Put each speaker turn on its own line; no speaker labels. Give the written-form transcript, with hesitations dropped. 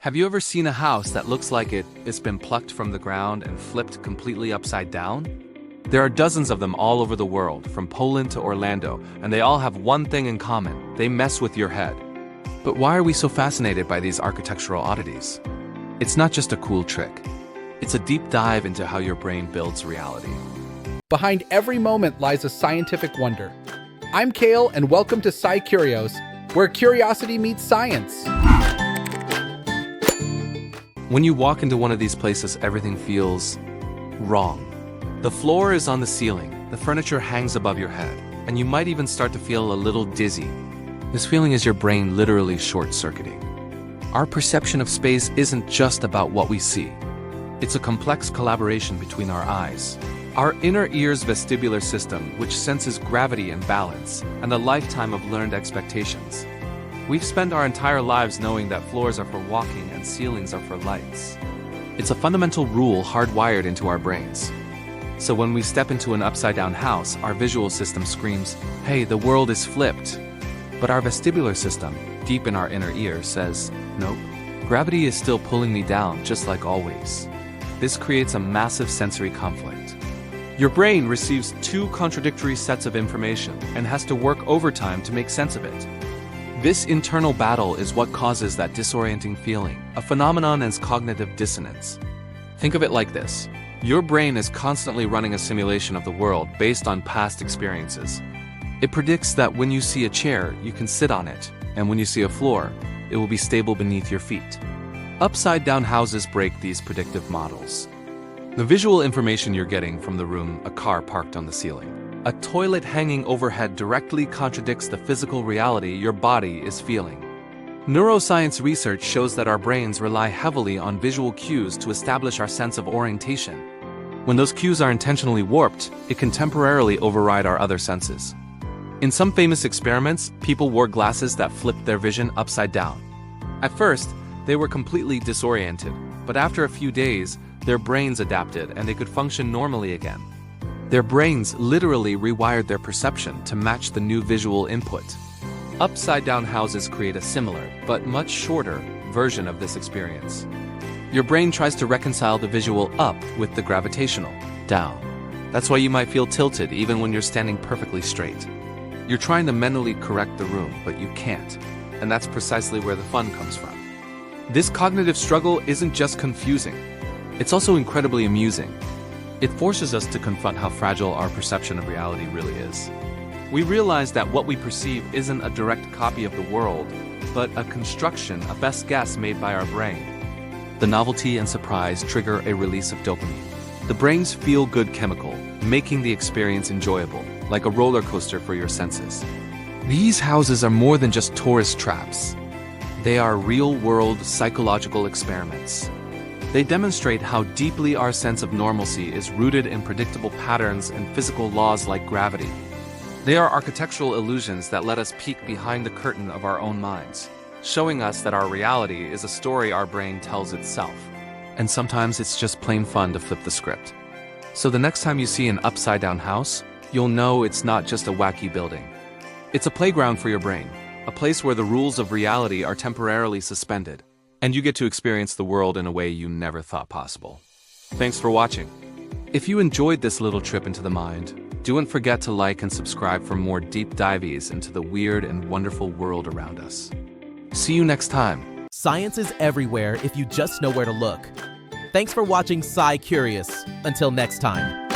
Have you ever seen a house that looks like it's been plucked from the ground and flipped completely upside down? There are dozens of them all over the world, from Poland to Orlando, and they all have one thing in common: they mess with your head. But why are we so fascinated by these architectural oddities? It's not just a cool trick. It's a deep dive into how your brain builds reality.
Behind every moment lies a scientific wonder. I'm Kale, and welcome to SciCurios, where curiosity meets science.
When you walk into one of these places, everything feels wrong. The floor is on the ceiling, the furniture hangs above your head, and you might even start to feel a little dizzy. This feeling is your brain literally short-circuiting. Our perception of space isn't just about what we see. It's a complex collaboration between our eyes, our inner ear's vestibular system, which senses gravity and balance, and a lifetime of learned expectations. We've spent our entire lives knowing that floors are for walking and ceilings are for lights. It's a fundamental rule hardwired into our brains. So when we step into an upside-down house, our visual system screams, "Hey, the world is flipped." But our vestibular system, deep in our inner ear, says, "Nope, gravity is still pulling me down just like always." This creates a massive sensory conflict. Your brain receives two contradictory sets of information and has to work overtime to make sense of it. This internal battle is what causes that disorienting feeling, a phenomenon as cognitive dissonance. Think of it like this. Your brain is constantly running a simulation of the world based on past experiences. It predicts that when you see a chair, you can sit on it, and when you see a floor, it will be stable beneath your feet. Upside-down houses break these predictive models. The visual information you're getting from the room, a car parked on the ceiling, a toilet hanging overhead, directly contradicts the physical reality your body is feeling. Neuroscience research shows that our brains rely heavily on visual cues to establish our sense of orientation. When those cues are intentionally warped, it can temporarily override our other senses. In some famous experiments, people wore glasses that flipped their vision upside down. At first, they were completely disoriented, but after a few days, their brains adapted and they could function normally again. Their brains literally rewired their perception to match the new visual input. Upside-down houses create a similar, but much shorter, version of this experience. Your brain tries to reconcile the visual up with the gravitational down. That's why you might feel tilted even when you're standing perfectly straight. You're trying to mentally correct the room, but you can't. And that's precisely where the fun comes from. This cognitive struggle isn't just confusing. It's also incredibly amusing. It forces us to confront how fragile our perception of reality really is. We realize that what we perceive isn't a direct copy of the world, but a construction, a best guess made by our brain. The novelty and surprise trigger a release of dopamine, the brain's feel-good chemical, making the experience enjoyable, like a roller coaster for your senses. These houses are more than just tourist traps. They are real-world psychological experiments. They demonstrate how deeply our sense of normalcy is rooted in predictable patterns and physical laws like gravity. They are architectural illusions that let us peek behind the curtain of our own minds, showing us that our reality is a story our brain tells itself. And sometimes it's just plain fun to flip the script. So the next time you see an upside-down house, you'll know it's not just a wacky building. It's a playground for your brain, a place where the rules of reality are temporarily suspended, and you get to experience the world in a way you never thought possible. Thanks for watching. If you enjoyed this little trip into the mind, don't forget to like and subscribe for more deep dives into the weird and wonderful world around us. See you next time.
Science is everywhere if you just know where to look. Thanks for watching SciCurious. Until next time.